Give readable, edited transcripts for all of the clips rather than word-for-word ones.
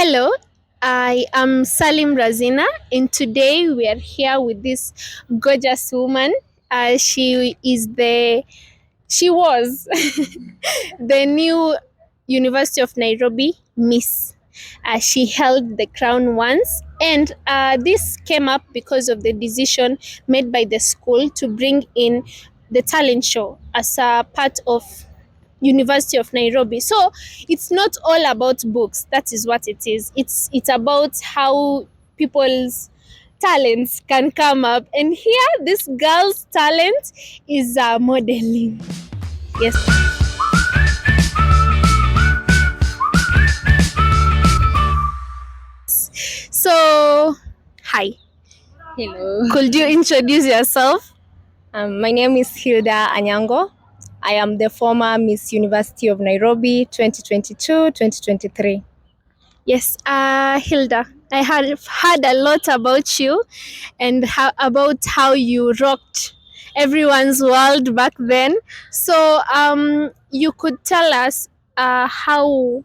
Hello, I am Salim Razina, and today we are here with this gorgeous woman. She was the new University of Nairobi Miss. She held the crown once, and this came up because of the decision made by the school to bring in the talent show as a part of University of Nairobi. So it's not all about books. That is what it is. It's about how people's talents can come up. And here, this girl's talent is modeling. Yes. So, hi. Hello. Could you introduce yourself? My name is Hilda Anyango. I am the former Miss University of Nairobi 2022-2023. Yes, Hilda. I have heard a lot about you and about how you rocked everyone's world back then. So, you could tell us how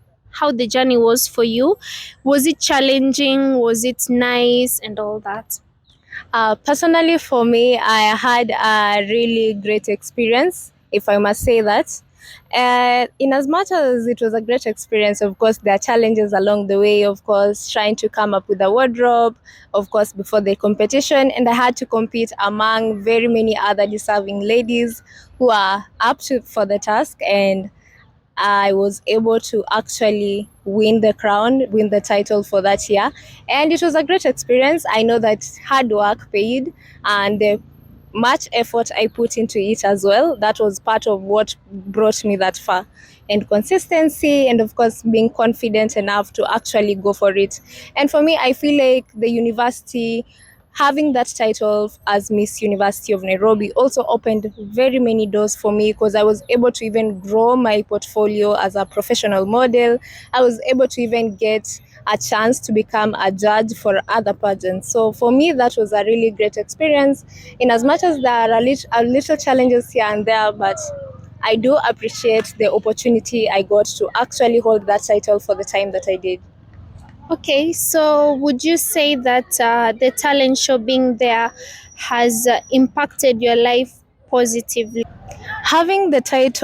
the journey was for you. Was it challenging? Was it nice and all that? Personally, for me, I had a really great experience, if I must say that. In as much as it was a great experience, of course, there are challenges along the way, of course, trying to come up with a wardrobe, of course, before the competition. And I had to compete among very many other deserving ladies who are for the task. And I was able to actually win the crown, win the title for that year. And it was a great experience. I know that hard work paid and the much effort I put into it as well. That was part of what brought me that far. And consistency, and of course, being confident enough to actually go for it. And for me, I feel like the university having that title as Miss University of Nairobi also opened very many doors for me because I was able to even grow my portfolio as a professional model. I was able to even get a chance to become a judge for other pageants. So for me, that was a really great experience. In as much as there are a little challenges here and there, but I do appreciate the opportunity I got to actually hold that title for the time that I did. Okay, so would you say that the talent show being there has impacted your life positively? Having the talent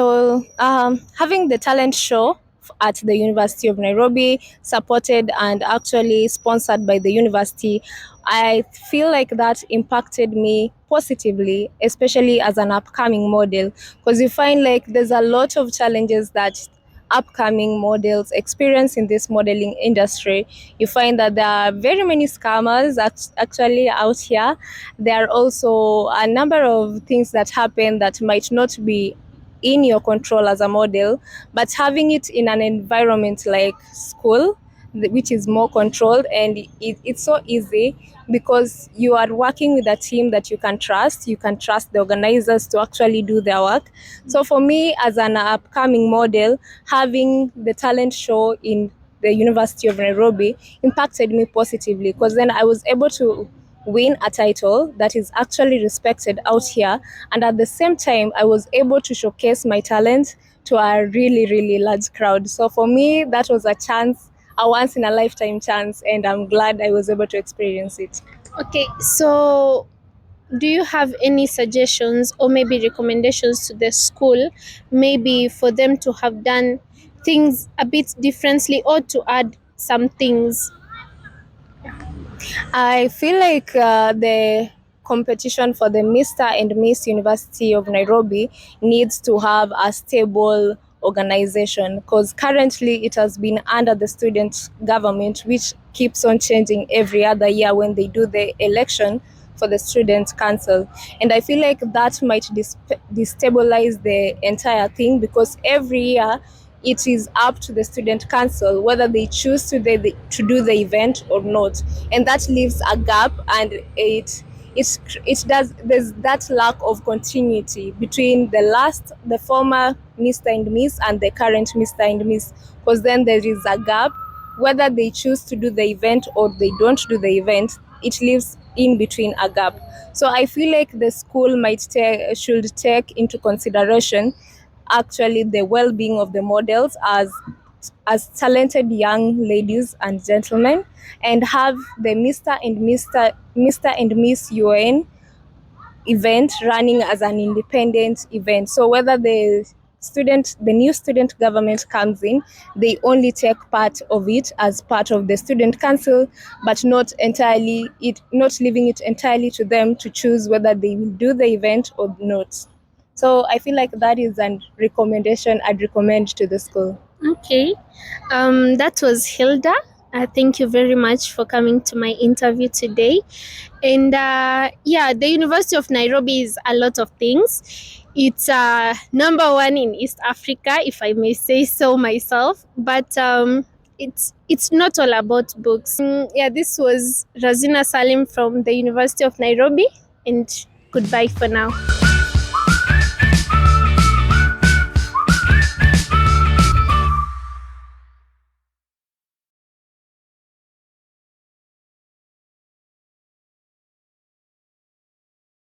show at the University of Nairobi, supported and actually sponsored by the university, I feel like that impacted me positively, especially as an upcoming model, because you find like there's a lot of challenges that upcoming models experience in this modeling industry. You find that there are very many scammers actually out here. There are also a number of things that happen that might not be in your control as a model, but having it in an environment like school, which is more controlled, and it's so easy because you are working with a team that you can trust the organizers to actually do their work. So for me as an upcoming model, having the talent show in the University of Nairobi impacted me positively because then I was able to win a title that is actually respected out here, and at the same time I was able to showcase my talent to a really large crowd. So for me that was a once in a lifetime chance, and I'm glad I was able to experience it. Okay, so do you have any suggestions or maybe recommendations to the school, maybe for them to have done things a bit differently or to add some things? I feel like the competition for the Mr. and Miss University of Nairobi needs to have a stable organization, because currently it has been under the student government, which keeps on changing every other year when they do the election for the student council. And I feel like that might destabilize the entire thing, because every year it is up to the student council whether they choose to do the event or not, and that leaves a gap, and it does there's that lack of continuity between the former Mr. and Miss and the current Mr. and Miss, because then there is a gap. Whether they choose to do the event or they don't do the event, it leaves in between a gap. So I feel like the school should take into consideration actually the well-being of the models, as as talented young ladies and gentlemen, and have the Mr. and Miss UN event running as an independent event. So whether the new student government comes in, they only take part of it as part of the student council, but not leaving it entirely to them to choose whether they will do the event or not. So I feel like that is a recommendation I'd recommend to the school. Okay. That was Hilda. Thank you very much for coming to my interview today. And yeah, the University of Nairobi is a lot of things. It's number one in East Africa, if I may say so myself. But it's not all about books. Yeah, this was Razina Salim from the University of Nairobi, and goodbye for now.